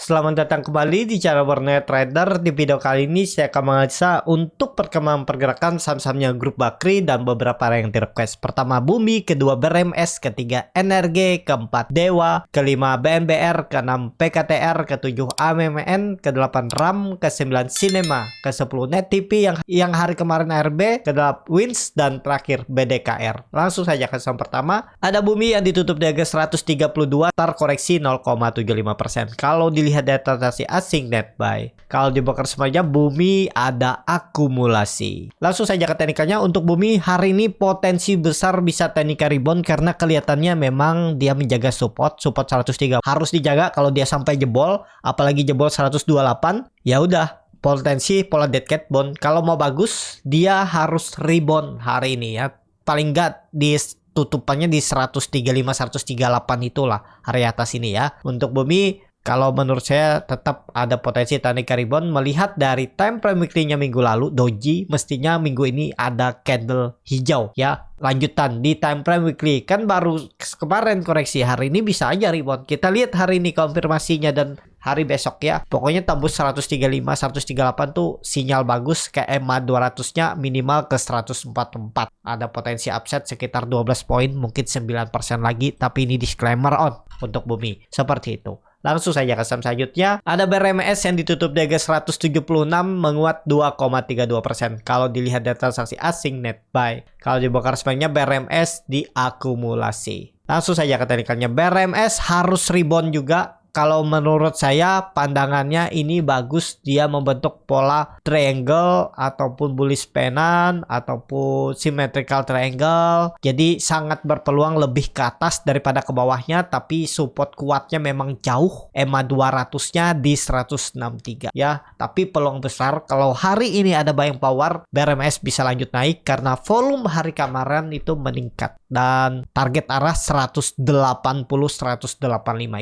selamat datang kembali di channel Warnet Trader. Di video kali ini saya akan menganalisa untuk perkembangan pergerakan saham-sahamnya Grup Bakri dan beberapa yang di request. Pertama Bumi, kedua BRMS, ketiga NRG, keempat Dewa, kelima BMBR, keenam PKTR, ketujuh AMMN, kedelapan RAM, kesembilan Cinema, ke-10 Net TV yang hari kemarin ARB, kedelapan Wins, dan terakhir BDKR. Langsung saja ke saham pertama. Ada Bumi yang ditutup di harga 132, terkoreksi 0,75%. Kalau dilihat data transaksi asing net buy, kalau di broker semuanya Bumi ada akumulasi. Langsung saja ke teknikalnya. Untuk Bumi hari ini potensi besar bisa teknikal rebound karena kelihatannya memang dia menjaga support 103 harus dijaga. Kalau dia sampai jebol, apalagi jebol 128, ya udah potensi pola dead cat bond. Kalau mau bagus dia harus rebound hari ini ya, paling nggak di tutupannya di 135 138 itulah hari atas ini ya. Untuk Bumi kalau menurut saya tetap ada potensi teknikal rebound. Melihat dari time frame weekly-nya minggu lalu, doji mestinya minggu ini ada candle hijau ya. Lanjutan di time frame weekly, kan baru kemarin koreksi, hari ini bisa aja rebound. Kita lihat hari ini konfirmasinya dan hari besok ya. Pokoknya tembus 135 138 tuh sinyal bagus. Ke EMA 200-nya minimal ke 144. Ada potensi upset sekitar 12 poin, mungkin 9% lagi, tapi ini disclaimer on untuk Bumi. Seperti itu. Langsung saja ke saham selanjutnya. Ada BRMS yang ditutup di harga 176, menguat 2,32%. Kalau dilihat data transaksi asing net buy, kalau dibongkar sebenarnya BRMS diakumulasi. Langsung saja ke teknikalnya. BRMS harus rebound juga. Kalau menurut saya pandangannya ini bagus, dia membentuk pola triangle ataupun bullish pennant ataupun symmetrical triangle. Jadi sangat berpeluang lebih ke atas daripada ke bawahnya, tapi support kuatnya memang jauh. EMA 200-nya di 163 ya. Tapi peluang besar kalau hari ini ada buying power, BRMS bisa lanjut naik karena volume hari kemarin itu meningkat dan target arah 180 185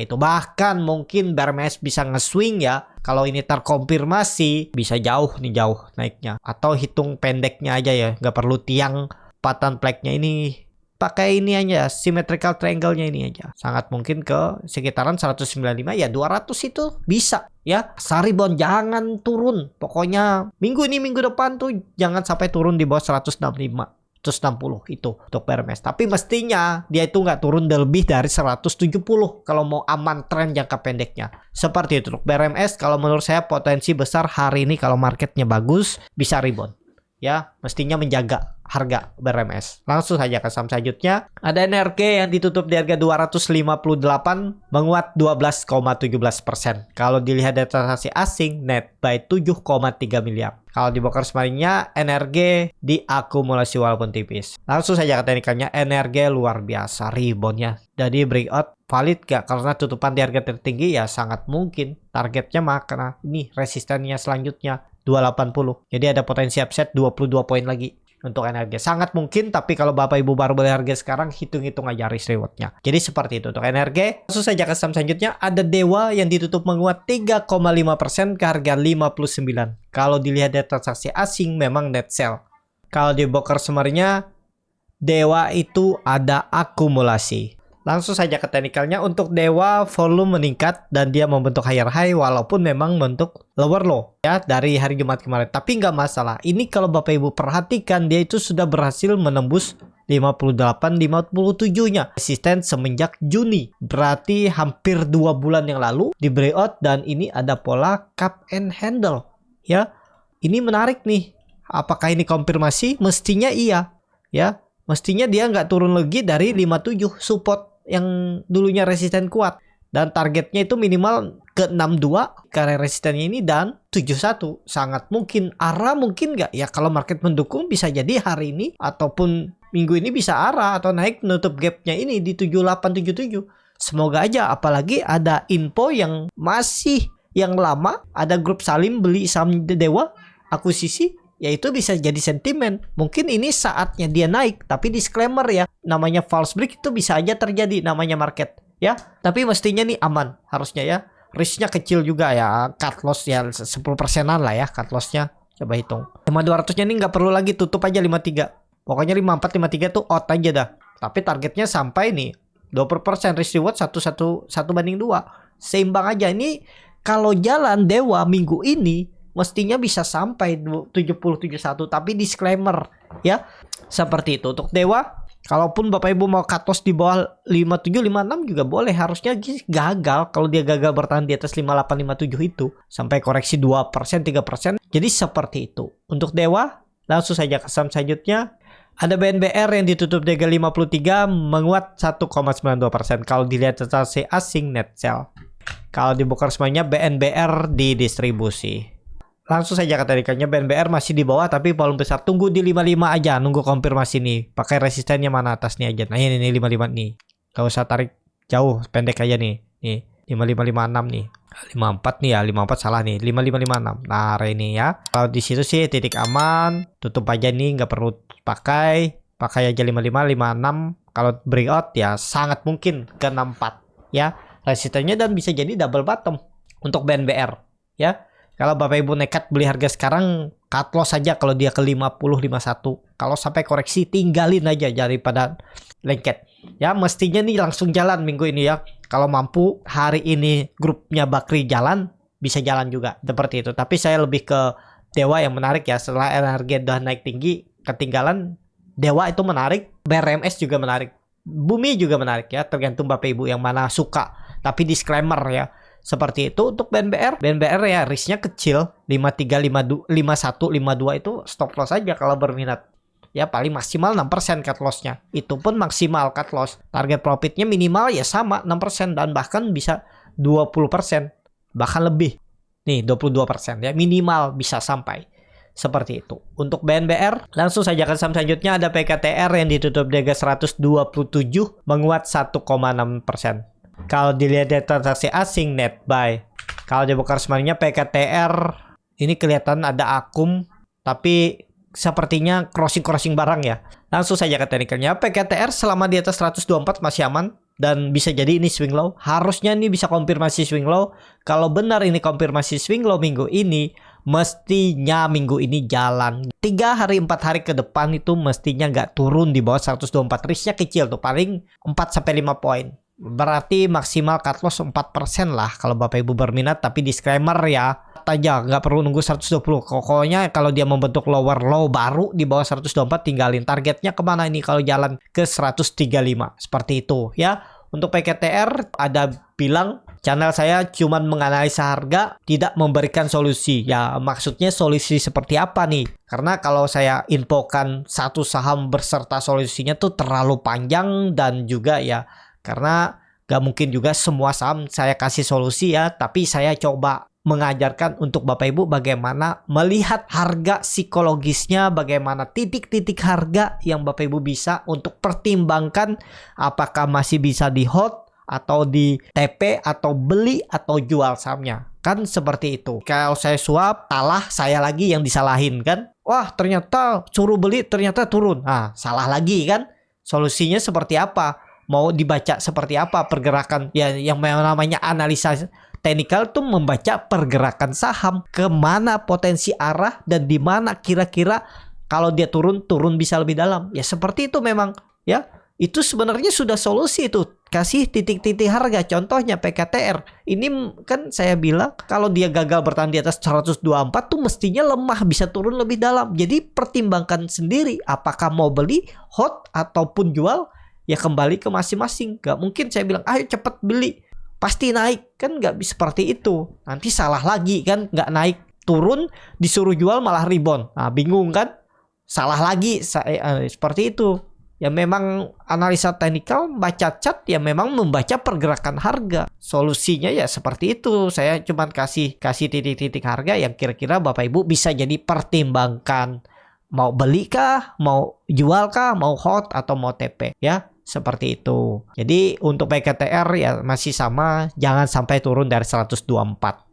itu. Bahkan mungkin BRMS bisa nge-swing ya. Kalau ini terkonfirmasi bisa jauh nih, jauh naiknya. Atau hitung pendeknya aja ya, nggak perlu tiang patan pleknya ini, pakai ini aja, symmetrical triangle-nya ini aja. Sangat mungkin ke sekitaran 195 ya, 200 itu bisa ya. Saribon jangan turun. Pokoknya minggu ini minggu depan tuh jangan sampai turun di bawah 165 160 itu untuk BRMS. Tapi mestinya dia itu nggak turun lebih dari 170 kalau mau aman tren jangka pendeknya. Seperti itu untuk BRMS. Kalau menurut saya potensi besar hari ini kalau marketnya bagus bisa rebound ya, mestinya menjaga harga BRMS. Langsung saja ke saham selanjutnya. Ada NRG yang ditutup di harga 258, menguat 12,17%. Kalau dilihat data transaksi asing net buy 7,3 miliar. Kalau di broker semuanya NRG diakumulasi walaupun tipis. Langsung saja ke teknikalnya. NRG luar biasa reboundnya. Jadi breakout valid gak? Karena tutupan di harga tertinggi ya sangat mungkin. Targetnya makna ini resistennya selanjutnya 280. Jadi ada potensi upset 22 poin lagi untuk NRG. Sangat mungkin, tapi kalau Bapak Ibu baru beli harga sekarang, hitung-hitung aja risk rewardnya. Jadi seperti itu untuk NRG. Langsung saja ke saham selanjutnya. Ada Dewa yang ditutup menguat 3,5% ke harga 59. Kalau dilihat dari transaksi asing memang net sell. Kalau di broker summary-nya Dewa itu ada akumulasi. Langsung saja ke teknikalnya. Untuk Dewa volume meningkat dan dia membentuk higher high walaupun memang bentuk lower low ya dari hari Jumat kemarin. Tapi nggak masalah. Ini kalau Bapak Ibu perhatikan dia itu sudah berhasil menembus 58-57-nya resisten semenjak Juni. Berarti hampir 2 bulan yang lalu di breakout dan ini ada pola cup and handle ya. Ini menarik nih. Apakah ini konfirmasi? Mestinya iya ya. Mestinya dia nggak turun lagi dari 57 support yang dulunya resisten kuat. Dan targetnya itu minimal ke 62 karena resistennya ini dan 71. Sangat mungkin. Arah mungkin nggak? Ya kalau market mendukung bisa jadi hari ini ataupun minggu ini bisa arah atau naik menutup gapnya ini di 7877. Semoga aja, apalagi ada info yang masih yang lama. Ada grup salim beli saham Dewa akuisisi. Ya itu bisa jadi sentimen. Mungkin ini saatnya dia naik. Tapi disclaimer ya, namanya false break itu bisa aja terjadi namanya market ya. Tapi mestinya nih aman harusnya ya. Risknya kecil juga ya. Cut loss ya 10%an lah ya cut lossnya. Coba hitung. 5200-nya ini nggak perlu lagi, tutup aja 53. Pokoknya 54 53 tuh out aja dah. Tapi targetnya sampai nih 20% risk reward 1 banding 2. Seimbang aja. Ini kalau jalan Dewa minggu ini mestinya bisa sampai 70-71, tapi disclaimer ya. Seperti itu untuk Dewa. Kalaupun Bapak Ibu mau cut loss di bawah 57, 56 juga boleh. Harusnya gagal kalau dia gagal bertahan di atas 58, 57 itu. Sampai koreksi 2%, 3%. Jadi seperti itu. Untuk Dewa, langsung saja ke saham selanjutnya. Ada BNBR yang ditutup di 53 menguat 1,92%. Kalau dilihat transaksi asing net sell. Kalau dibuka semuanya BNBR didistribusi. Langsung saja kata tarikannya, BNBR masih di bawah tapi volume besar. Tunggu di 55 aja, nunggu konfirmasi nih. Pakai resistennya mana atas nih aja. Nah ini 55 nih. Gak usah tarik jauh, pendek aja nih. Nih 5556 nih. 54 nih ya, 54 salah nih. 5556. Nah ini ya. Kalau di situ sih titik aman, tutup aja nih, nggak perlu pakai. Pakai aja 55, 56. Kalau breakout ya sangat mungkin ke 64 ya. Resistennya dan bisa jadi double bottom untuk BNBR ya. Kalau Bapak Ibu nekat beli harga sekarang, cut loss saja kalau dia ke 50, 51. Kalau sampai koreksi tinggalin aja daripada lengket. Ya mestinya nih langsung jalan minggu ini ya. Kalau mampu hari ini grupnya Bakri jalan, bisa jalan juga seperti itu. Tapi saya lebih ke Dewa yang menarik ya. Setelah energi udah naik tinggi, ketinggalan Dewa itu menarik. BRMS juga menarik. Bumi juga menarik ya. Tergantung Bapak Ibu yang mana suka. Tapi disclaimer ya. Seperti itu untuk BNBR. BNBR ya risknya kecil. 53, 51, 52 itu stop loss aja kalau berminat. Ya paling maksimal 6% cut lossnya. Itu pun maksimal cut loss. Target profitnya minimal ya sama 6% dan bahkan bisa 20%. Bahkan lebih. Nih 22% ya minimal bisa sampai. Seperti itu. Untuk BNBR langsung saja ke saham selanjutnya ada PKTR yang ditutup di harga 127 menguat 1,6%. Kalau dilihat dari transaksi asing net buy. Kalau dibuka semuanya PKTR ini kelihatan ada akum tapi sepertinya crossing barang ya. Langsung saja ke teknikalnya. PKTR selama di atas 124 masih aman dan bisa jadi ini swing low. Harusnya ini bisa konfirmasi swing low. Kalau benar ini konfirmasi swing low minggu ini, mestinya minggu ini jalan. 3 hari 4 hari ke depan itu mestinya nggak turun di bawah 124. Risknya kecil tuh, paling 4-5 poin. Berarti maksimal cut loss 4% lah kalau Bapak Ibu berminat. Tapi disclaimer ya, aja nggak perlu nunggu 120. Pokoknya kalau dia membentuk lower low baru di bawah 124 tinggalin. Targetnya kemana ini kalau jalan ke 135 seperti itu ya. Untuk PKTR ada bilang channel saya cuman menganalisa harga, tidak memberikan solusi. Ya maksudnya solusi seperti apa nih? Karena kalau saya infokan satu saham berserta solusinya tuh terlalu panjang dan juga ya karena gak mungkin juga semua saham saya kasih solusi ya. Tapi saya coba mengajarkan untuk Bapak Ibu bagaimana melihat harga psikologisnya, bagaimana titik-titik harga yang Bapak Ibu bisa untuk pertimbangkan apakah masih bisa di hold atau di TP atau beli atau jual sahamnya. Kan seperti itu. Kalau saya swap, salah saya lagi yang disalahin kan. Wah ternyata suruh beli ternyata turun. Nah salah lagi kan. Solusinya seperti apa? Mau dibaca seperti apa pergerakan ya yang namanya analisa teknikal tuh membaca pergerakan saham kemana potensi arah dan di mana kira-kira kalau dia turun bisa lebih dalam ya seperti itu memang ya. Itu sebenarnya sudah solusi itu, kasih titik-titik harga. Contohnya PKTR ini kan saya bilang kalau dia gagal bertahan di atas 124 tuh mestinya lemah bisa turun lebih dalam. Jadi pertimbangkan sendiri apakah mau beli hold ataupun jual. Ya kembali ke masing-masing. Gak mungkin saya bilang ayo cepet beli pasti naik. Kan gak bisa seperti itu. Nanti salah lagi kan. Gak naik turun disuruh jual malah rebound. Nah bingung kan. Salah lagi seperti itu. Ya memang analisa teknikal baca chart ya memang membaca pergerakan harga. Solusinya ya seperti itu. Saya cuma kasih titik-titik harga yang kira-kira Bapak Ibu bisa jadi pertimbangkan. Mau beli kah, mau jual kah, mau hold atau mau TP ya. Seperti itu. Jadi untuk PKTR ya masih sama. Jangan sampai turun dari 124.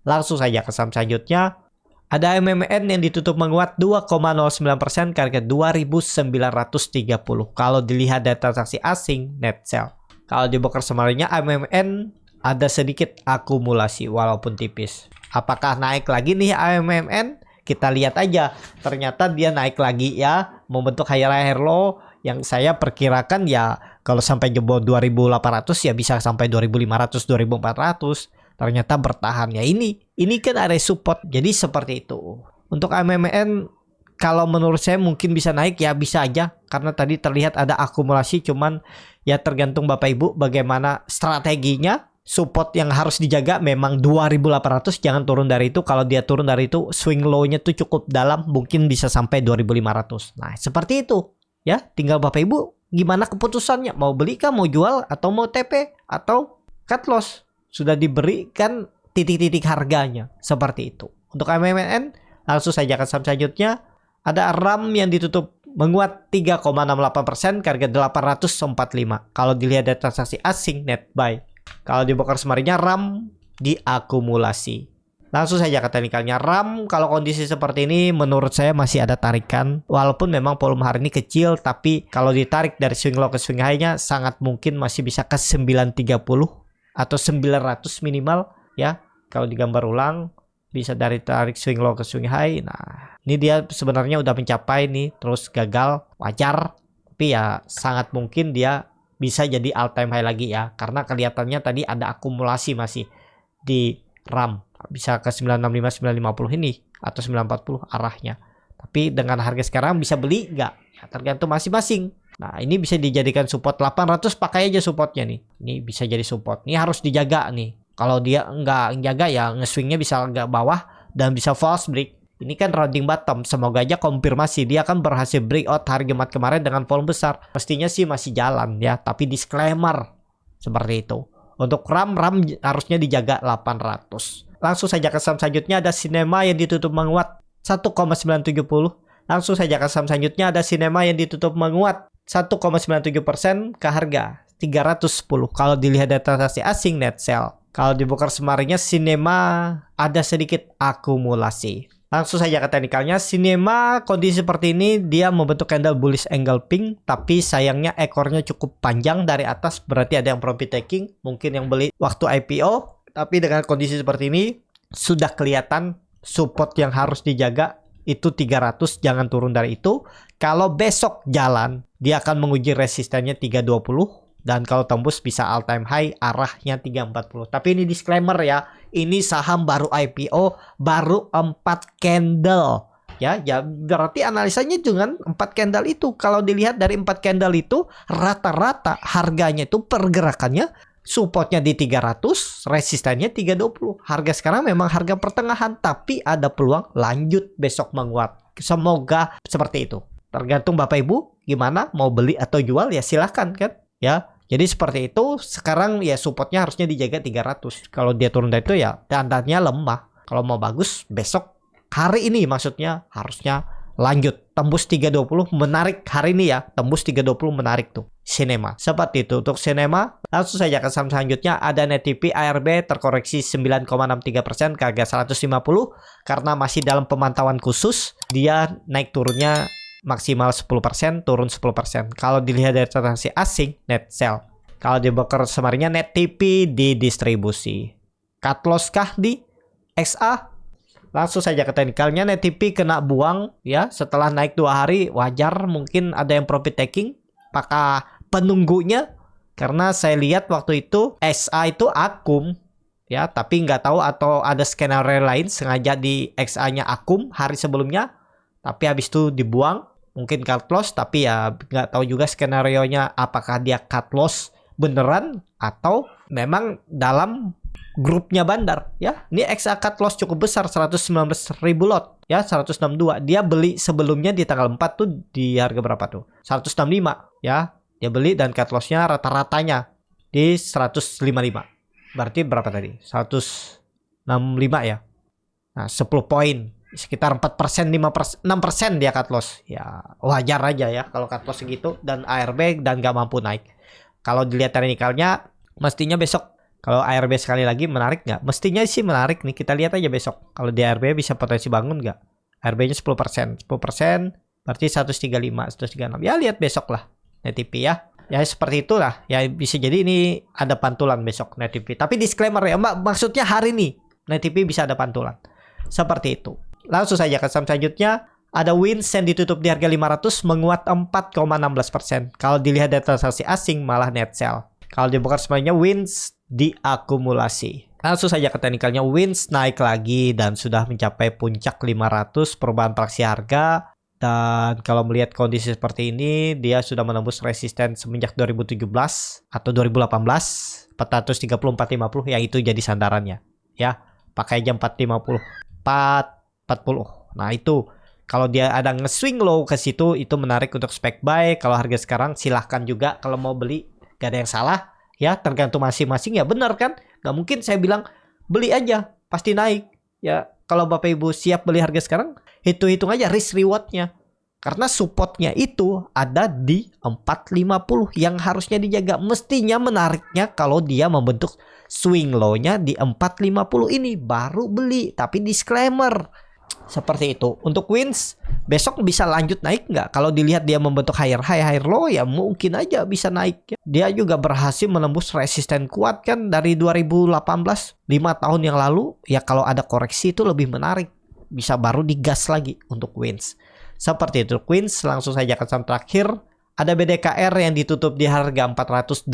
Langsung saja ke saham selanjutnya. Ada MMN yang ditutup menguat 2,09% ke harga 2.930. Kalau dilihat dari transaksi asing net sell. Kalau di broker semalamnya MMN ada sedikit akumulasi walaupun tipis. Apakah naik lagi nih MMN? Kita lihat aja. Ternyata dia naik lagi ya. Membentuk higher low. Yang saya perkirakan ya kalau sampai jebol 2.800 ya bisa sampai 2.500, 2.400. ternyata bertahan ya. Ini kan area support, jadi seperti itu. Untuk MMN kalau menurut saya mungkin bisa naik ya, bisa aja karena tadi terlihat ada akumulasi, cuman ya tergantung Bapak Ibu bagaimana strateginya. Support yang harus dijaga memang 2.800, jangan turun dari itu. Kalau dia turun dari itu swing low-nya tuh cukup dalam, mungkin bisa sampai 2.500. Nah seperti itu ya, tinggal Bapak Ibu gimana keputusannya, mau beli kah, mau jual, atau mau TP atau cut loss. Sudah diberikan titik-titik harganya seperti itu. Untuk MMN langsung saja ke saham selanjutnya. Ada RAM yang ditutup menguat 3,68% ke harga 845. Kalau dilihat dari transaksi asing net buy. Kalau di broker semarinya RAM diakumulasi. Langsung saja ke teknikalnya. RAM kalau kondisi seperti ini menurut saya masih ada tarikan. Walaupun memang volume hari ini kecil, tapi kalau ditarik dari swing low ke swing high-nya sangat mungkin masih bisa ke 930 atau 900 minimal ya. Kalau digambar ulang bisa dari tarik swing low ke swing high. Nah, ini dia sebenarnya udah mencapai nih, terus gagal, wajar. Tapi ya sangat mungkin dia bisa jadi all time high lagi ya, karena kelihatannya tadi ada akumulasi masih di RAM, bisa ke 965 950 ini atau 940 arahnya. Tapi dengan harga sekarang bisa beli nggak ya, tergantung masing-masing. Nah ini bisa dijadikan support 800, pakai aja supportnya nih. Ini bisa jadi support, ini harus dijaga nih. Kalau dia nggak jaga ya nge-swingnya bisa agak bawah dan bisa false break. Ini kan rounding bottom, semoga aja konfirmasi dia akan berhasil breakout hari Jumat kemarin dengan volume besar. Pastinya sih masih jalan ya, tapi disclaimer seperti itu. Untuk RAM harusnya dijaga 800. Langsung saja ke saham selanjutnya, ada Sinema yang ditutup menguat 1,970. Langsung saja ke saham selanjutnya, ada Sinema yang ditutup menguat 1,97% ke harga 310. Kalau dilihat dari transaksi asing net sell. Kalau di broker semarinya Sinema ada sedikit akumulasi. Langsung saja ke teknikalnya. Sinema kondisi seperti ini dia membentuk candle bullish angle pink, tapi sayangnya ekornya cukup panjang dari atas, berarti ada yang profit taking, mungkin yang beli waktu IPO. Tapi dengan kondisi seperti ini sudah kelihatan support yang harus dijaga itu 300, jangan turun dari itu. Kalau besok jalan dia akan menguji resistannya 320. Dan kalau tembus bisa all time high arahnya 340. Tapi ini disclaimer ya, ini saham baru IPO, baru 4 candle. Ya berarti analisanya dengan 4 candle itu. Kalau dilihat dari 4 candle itu, rata-rata harganya itu pergerakannya supportnya di 300, resistannya 320. Harga sekarang memang harga pertengahan, tapi ada peluang lanjut besok menguat. Semoga seperti itu. Tergantung Bapak Ibu gimana, mau beli atau jual ya silahkan kan. Ya, jadi seperti itu. Sekarang ya supportnya harusnya dijaga 300. Kalau dia turun dari itu ya tandanya lemah. Kalau mau bagus besok hari ini maksudnya harusnya lanjut tembus 320, menarik hari ini ya. Tembus 320 menarik tuh Sinema. Seperti itu untuk Sinema. Langsung saja ke saham selanjutnya, ada NetTP ARB terkoreksi 9,63% ke harga 150 karena masih dalam pemantauan khusus. Dia naik turunnya maksimal 10%, turun 10%. Kalau dilihat dari transaksi asing, net sell. Kalau di broker semarinya net TP di distribusi. Cut loss kah di XA? Langsung saja ke teknikalnya, net TP kena buang ya setelah naik 2 hari, wajar mungkin ada yang profit taking. Apakah penunggunya? Karena saya lihat waktu itu XA itu akum ya, tapi nggak tahu atau ada skenario lain sengaja di XA-nya akum hari sebelumnya. Tapi habis itu dibuang, mungkin cut loss, tapi ya nggak tahu juga skenario-nya apakah dia cut loss beneran atau memang dalam grupnya bandar ya. Ini XA cut loss cukup besar, 119.000 lot ya, 162. Dia beli sebelumnya di tanggal 4 tuh di harga berapa tuh? 165 ya. Dia beli dan cut loss-nya rata-ratanya di 155. Berarti berapa tadi? 165 ya. Nah, 10 poin. Sekitar 4%, 5%, 6% dia cut loss. Ya wajar aja ya kalau cut loss segitu dan ARB dan gak mampu naik. Kalau dilihat teknikalnya mestinya besok. Kalau ARB sekali lagi menarik nggak? Mestinya sih menarik nih. Kita lihat aja besok. Kalau di ARB bisa potensi bangun nggak? ARB-nya 10%. 10% berarti 135, 136. Ya lihat besok lah NetTP ya. Ya seperti itulah. Ya bisa jadi ini ada pantulan besok NetTP. Tapi disclaimer ya, maksudnya hari ini NetTP bisa ada pantulan. Seperti itu. Langsung saja ke saham selanjutnya, ada Wins yang ditutup di harga 500 menguat 4,16%. Kalau dilihat dari transaksi asing malah net sell. Kalau di broker semuanya Wins diakumulasi. Langsung saja ke teknikalnya, Wins naik lagi dan sudah mencapai puncak 500 perubahan praksi harga. Dan kalau melihat kondisi seperti ini, dia sudah menembus resisten semenjak 2017 atau 2018, 430, 450 yang itu jadi sandarannya. Ya, pakai jam 450, 440. Nah, itu kalau dia ada nge-swing low ke situ, itu menarik untuk spek buy. Kalau harga sekarang silahkan juga kalau mau beli, gak ada yang salah. Ya, tergantung masing-masing ya, benar kan? Gak mungkin saya bilang beli aja pasti naik. Ya, kalau Bapak Ibu siap beli harga sekarang, hitung-hitung aja risk rewardnya. Karena supportnya itu ada di 450 yang harusnya dijaga. Mestinya menariknya kalau dia membentuk swing low-nya di 450 ini baru beli. Tapi disclaimer seperti itu. Untuk Wins besok bisa lanjut naik nggak? Kalau dilihat dia membentuk higher high, higher low, ya mungkin aja bisa naik. Dia juga berhasil menembus resisten kuat kan dari 2018, 5 tahun yang lalu. Ya kalau ada koreksi itu lebih menarik. Bisa baru digas lagi untuk Wins. Seperti itu Wins. Langsung saja ke saham terakhir. Ada BDKR yang ditutup di harga 418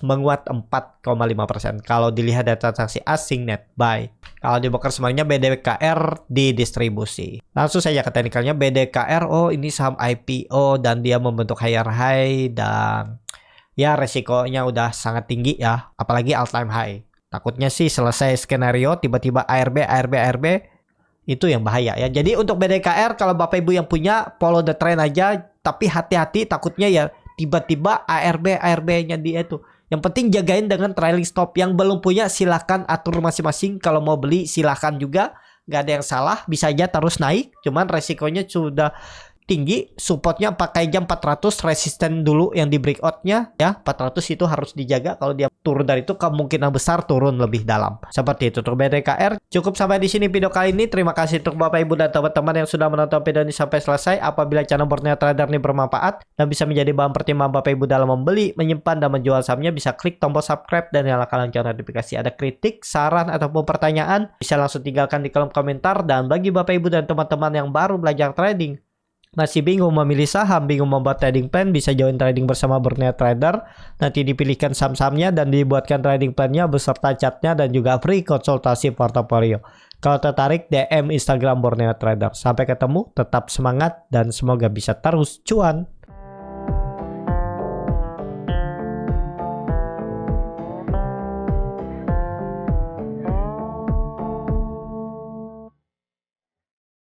menguat 4,5%. Kalau dilihat dari transaksi asing net buy. Kalau di broker semuanya BDKR didistribusi. Langsung saja ke teknikalnya BDKR. Oh ini saham IPO dan dia membentuk higher high dan ya resikonya udah sangat tinggi ya. Apalagi all time high. Takutnya sih selesai skenario tiba-tiba ARB itu yang bahaya ya. Jadi untuk BDKR kalau Bapak Ibu yang punya follow the trend aja. Tapi hati-hati takutnya ya tiba-tiba ARB-nya dia itu. Yang penting jagain dengan trailing stop. Yang belum punya silahkan atur masing-masing. Kalau mau beli silahkan juga. Gak ada yang salah. Bisa aja terus naik. Cuman resikonya sudah tinggi. Supportnya pakai jam 400. Resisten dulu yang di breakoutnya. Ya 400 itu harus dijaga. Kalau dia turun dari itu kemungkinan besar turun lebih dalam. Seperti itu untuk BDKR. Cukup sampai di sini video kali ini. Terima kasih untuk Bapak Ibu dan teman-teman yang sudah menonton video ini sampai selesai. Apabila channel Borneo Trader ini bermanfaat dan bisa menjadi bahan pertimbangan Bapak Ibu dalam membeli, menyimpan dan menjual sahamnya, bisa klik tombol subscribe dan nyalakan lonceng notifikasi. Ada kritik, saran ataupun pertanyaan, bisa langsung tinggalkan di kolom komentar. Dan bagi Bapak Ibu dan teman-teman yang baru belajar trading, masih bingung memilih saham, bingung membuat trading plan, bisa join trading bersama Borneo Trader. Nanti dipilihkan saham-sahamnya dan dibuatkan trading plan-nya beserta chartnya dan juga free konsultasi portofolio. Kalau tertarik, DM Instagram Borneo Trader. Sampai ketemu, tetap semangat dan semoga bisa terus cuan.